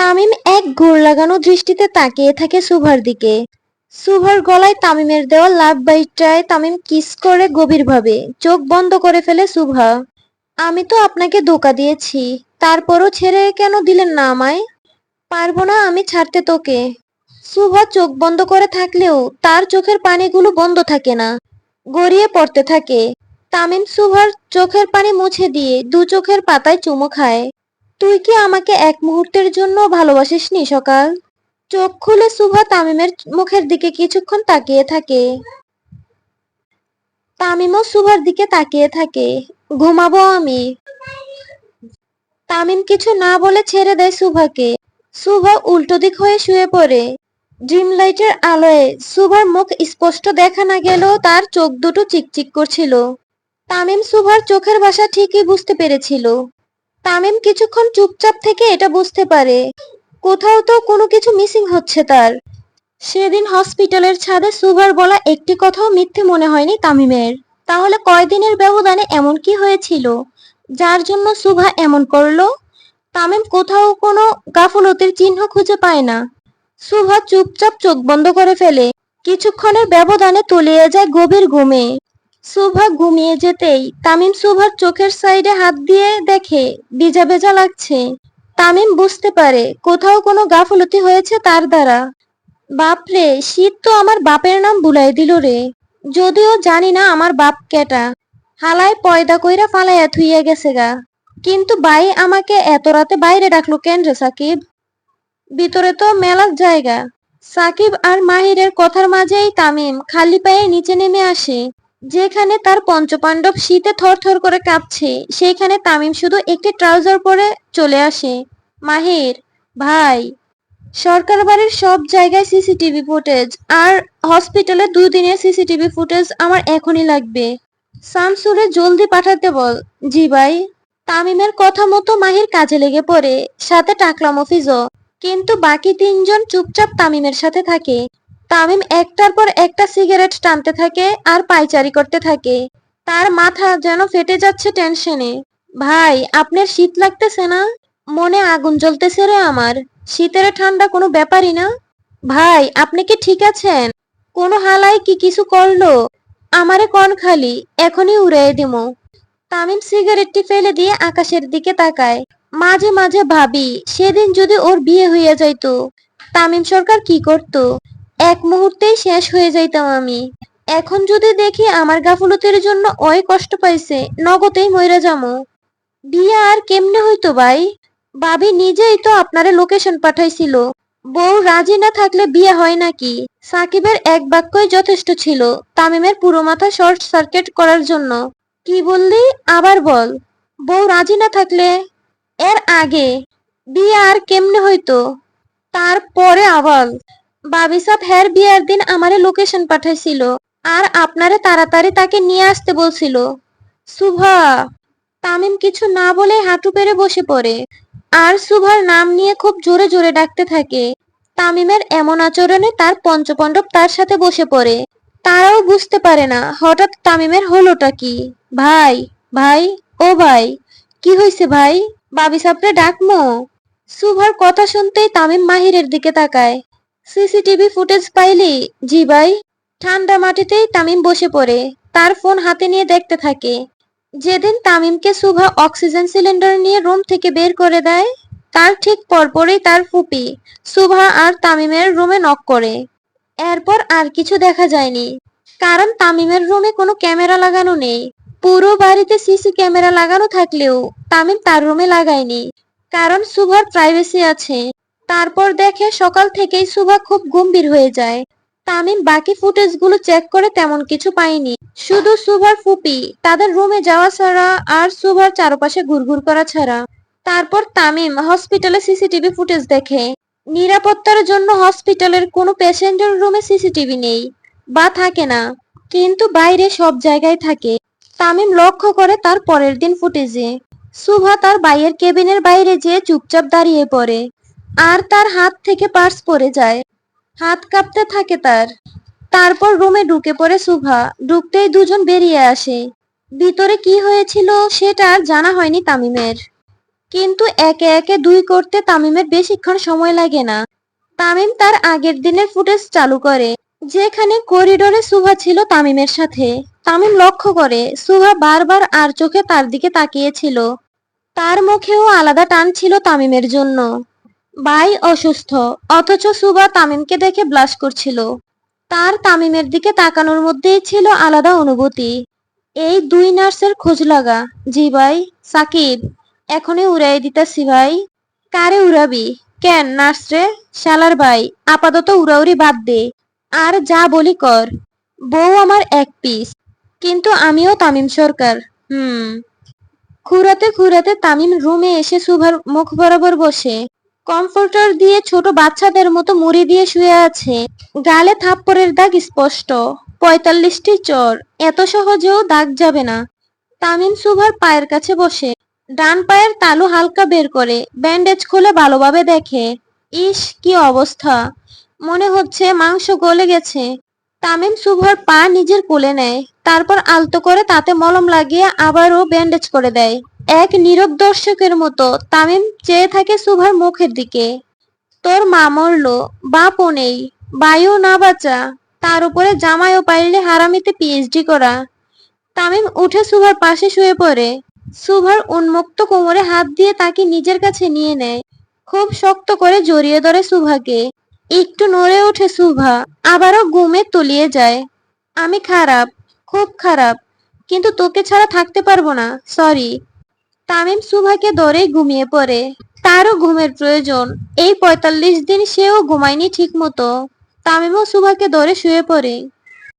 তামিম এক ঘোর লাগানো দৃষ্টিতে তাকিয়ে থাকে সুভার দিকে। সুভার গলায় তামিমের দেওয়া লাভ বাইটটায় তামিম কিস করে গভীরভাবে চোখ বন্ধ করে ফেলে সুভা। আমি তো আপনাকে ধোঁকা দিয়েছি, তারপরও ছেড়ে কেন দিলেন না আমায়? পারবো না আমি ছাড়তে তোকে। সুভা চোখ বন্ধ করে থাকলেও তার চোখের পানিগুলো বন্ধ থাকে না, গড়িয়ে পড়তে থাকে। তামিম সুভার চোখের পানি মুছে দিয়ে দু চোখের পাতায় চুমু খায়। তুই কি আমাকে এক মুহূর্তের জন্য ভালোবাসিসনি সকাল? চোখ খুলে সুভা তামিমের মুখের দিকে কিছুক্ষণ তাকিয়ে থাকে। তামিমও সুভার দিকে তাকিয়ে থাকে। ঘুমাবো আমি। তামিম কিছু না বলে ছেড়ে দেয় সুভাকে। সুভা উল্টো দিক হয়ে শুয়ে পড়ে। ড্রিম লাইটের আলোয় সুভার মুখ স্পষ্ট দেখা না গেলেও তার চোখ দুটো চিকচিক করছিল। তামিম সুভার চোখের ভাষা ঠিকই বুঝতে পেরেছিল। তামিম কিছুক্ষণ চুপচাপ থেকে এটা বুঝতে পারে কোথাও তো কোনো কিছু মিসিং হচ্ছে তার। সেদিন হসপিটালের ছাদে সুভার বলা একটি কথাও মিথ্যে মনে হয়নি তামিমের। তাহলে কয়দিনের ব্যবধানে এমন কি হয়েছিল যার জন্য সুভা এমন করলো? তামিম কোথাও কোনো গাফলতির চিহ্ন খুঁজে পায় না। সুভা চুপচাপ চোখ বন্ধ করে ফেলে। কিছুক্ষণের ব্যবধানে তলিয়ে যায় গভীর ঘুমে। সুভা ঘুমিয়ে যেতেই তামিম সুভার চোখের সাইডে হাত দিয়ে দেখে ভিজা ভেজা লাগছে। তামিম বুঝতে পারে কোথাও কোনো গাফলতি হয়েছে তার দ্বারা। বাপরে, শীত তো আমার বাপের নাম বুলাই দিল রে। যদিও জানি না আমার বাপ কেটা, হালায় পয়দা কইরা ফালাইয়া থুইয়া গেছে গা। কিন্তু বাই আমাকে এত রাতে বাইরে ডাকলো কেন রে সাকিব? ভিতরে তো মেলার জায়গা। সাকিব আর মাহিরের কথার মাঝেই তামিম খালি পায়ে নিচে নেমে আসে। যেখানে তার পঞ্চপাণ্ডব শীতে থরথর করে কাঁপছে, সেইখানে তামিম শুধু একটি ট্রাউজার পরে চলে আসে। মাহির ভাই, সরকার বাড়ির সব জায়গায় সিসিটিভি ফুটেজ আর হসপিটালে 2 দিনের সিসিটিভি ফুটেজ আমার এখনই লাগবে। শামসুরে জলদি পাঠাতে বল। জি ভাই। তামিমের কথা মতো মাহির কাজে লেগে পড়ে, সাথে টাকলা মফিজও। কিন্তু বাকি 3জন চুপচাপ তামিমের সাথে থাকে। তামিম একটার পর একটা সিগারেট টানতে থাকে আর পায়চারি করতে থাকে। তার মাথা যেন ফেটে যাচ্ছে টেনশনে। ভাই, আপনার শীত লাগতেছে না? মনে আগুন জ্বলতেছে রে আমার। শীতের ঠান্ডা কোনো ব্যাপারই না। ভাই, আপনি কি ঠিক আছেন? কোনো হালাই কি কিছু করলো? আমারে কন খালি, এখনই উড়াই দিমু। তামিম সিগারেটটি ফেলে দিয়ে আকাশের দিকে তাকায়। মাঝে মাঝে ভাবি, সেদিন যদি ওর বিয়ে হইয়া যাইতো, তামিম সরকার কি করত? এক মুহূর্তেই শেষ হয়ে যাইতাম আমি। এখন যদি দেখি আমার গাফলতির জন্য ওই কষ্ট পাইছে, নগদেই মইরা যামু। বিয়ে আর কেমনে হইতো ভাই? ভাবি নিজেই তো আপনারে লোকেশন পাঠাইছিল। বউ রাজি না থাকলে বিয়ে হয় নাকি? সাকিবের এক বাক্যই যথেষ্ট ছিল তামিমের পুরো মাথা শর্ট সার্কিট করার জন্য। কি বললি? আবার বল। বউ রাজি না থাকলে? এর আগে বিয়ে আর কেমনে হইতো? তারপরে আবার ভাবি সাব হ্যার বিয়ের দিন আমারে লোকেশন পাঠাইছিল আর আপনারে তাড়াতাড়ি তাকে নিয়ে আসতে বলছিল। সুভা। তামিম কিছু না বলে হাঁটু পেরে বসে পড়ে আর সুভার নাম নিয়ে খুব জোরে জোরে ডাকতে থাকে। তামিমের এমন আচরণে তার পঞ্চপাণ্ডব তার সাথে বসে পড়ে। তারাও বুঝতে পারে না হঠাৎ তামিমের হলোটা কি। ভাই, ভাই, ও ভাই, কি হয়েছে ভাই? বাবি সাবরে ডাকমো? সুভার কথা শুনতেই তামিম মাহিরের দিকে তাকায়। সিসিটিভি ফুটেজ পাইলি? জি ভাই। ঠান্ডা মাটিতেই তামিম বসে পড়ে তার ফোন হাতে নিয়ে দেখতে থাকে। যেদিন তামিমকে সুভা অক্সিজেন সিলিন্ডার নিয়ে রুম থেকে বের করে দেয়, তার ঠিক পরপরই তার ফুপি সুভা আর তামিমের রুমে নক করে। এরপর আর কিছু দেখা যায়নি, কারণ তামিমের রুমে কোনো ক্যামেরা লাগানো নেই। পুরো বাড়িতে সিসি ক্যামেরা লাগানো থাকলেও তামিম তার রুমে লাগায়নি, কারণ সুভার প্রাইভেসি আছে। তারপর দেখে সকাল থেকেই সুভা খুব গম্ভীর হয়ে যায়। তামিম বাকি ফুটেজগুলো চেক করে তেমন কিছু পায়নি, শুধু সুভার ফুপি তাদের রুমে যাওয়া ছাড়া আর সুভার চারপাশে ঘুরঘুর করা ছাড়া। তারপর তামিম হসপিটালে সিসিটিভি ফুটেজ দেখে। নিরাপত্তার জন্য হসপিটালের কোনো প্যাসেঞ্জার রুমে সিসিটিভি নেই বা থাকে না, কিন্তু বাইরে সব জায়গায় থাকে। তামিম লক্ষ্য করে তার পরের দিন ফুটেজে সুভা তার ভাইয়ের কেবিনের বাইরে যেয়ে চুপচাপ দাঁড়িয়ে পড়ে আর তার হাত থেকে পার্স পড়ে যায়। হাত কাঁপতে থাকে তার। তারপর রুমে ঢুকে পড়ে সুভা। ঢুকতেই দুজন বেরিয়ে আসে। ভিতরে কি হয়েছিল সেটা আর জানা হয়নি তামিমের। কিন্তু একে একে দুই করতে তামিমের বেশিক্ষণ সময় লাগে না। তামিম তার আগের দিনের ফুটেজ চালু করে, যেখানে করিডোরে সুভা ছিল তামিমের সাথে। তামিম লক্ষ্য করে সুভা বারবার আর চোখে তার দিকে তাকিয়েছিল। তার মুখেও আলাদা টান ছিল তামিমের জন্য। ভাই অসুস্থ, অথচ সুভা তামিমকে দেখে ব্লাশ করছিল। তার তামিমের দিকে তাকানোর মধ্যেই ছিল আলাদা অনুভূতি। এই দুই নার্সের খোঁজ লাগা। জি ভাই। সাকিব, এখনই উড়াই দিতাছি ভাই। কারে উড়াবি? কেন নার্স রে? শালার ভাই, আপাতত উড়াউড়ি বাদ দে, আর যা বলি কর। বউ আমার এক পিস, কিন্তু আমিও তামিম সরকার। হুম। খুঁড়াতে খুঁড়াতে তামিম রুমে এসে সুভার মুখ বরাবর বসে। কমফোর্টার দিয়ে ছোট বাচ্চাদের মতো মুড়ি দিয়ে শুয়ে আছে। গালে থাপ্পড়ের দাগ স্পষ্ট। ৪৫টি চর, এত সহজেও দাগ যাবে না। তামিম সুভার পায়ের কাছে বসে ডান পায়ের তালু হালকা বের করে ব্যান্ডেজ খুলে ভালোভাবে দেখে। ইস, কি অবস্থা! মনে হচ্ছে মাংস গলে গেছে। তামিম সুভার পা নিজের কোলে নেয়, তারপর আলতো করে তাতে মলম লাগিয়ে আবারও ব্যান্ডেজ করে দেয়। এক নীরব দর্শকের মতো তামিম চেয়ে থাকে সুভার মুখের দিকে। তোর মা মরলো, বাপও নেই, ভাইও না বাঁচা, তার উপরে জামাইও পাইলে হারামিতে পিএইচডি করা। তামিম উঠে সুভার পাশে শুয়ে পড়ে। সুভার উন্মুক্ত কোমরে হাত দিয়ে তাকে নিজের কাছে নিয়ে নেয়। খুব শক্ত করে জড়িয়ে ধরে সুভাকে। একটু নড়ে ওঠে সুভা, আবারও ঘুমে তলিয়ে যায়। আমি খারাপ, খুব খারাপ, কিন্তু তোকে ছাড়া থাকতে পারবো না, সরি। তামিম সুভাকে ধরে ঘুমিয়ে পড়ে। তারও ঘুমের প্রয়োজন। এই ৪৫ দিন সেও ঘুমায়নি ঠিক মতো। তামিমও সুভাকে ধরে শুয়ে পড়ে।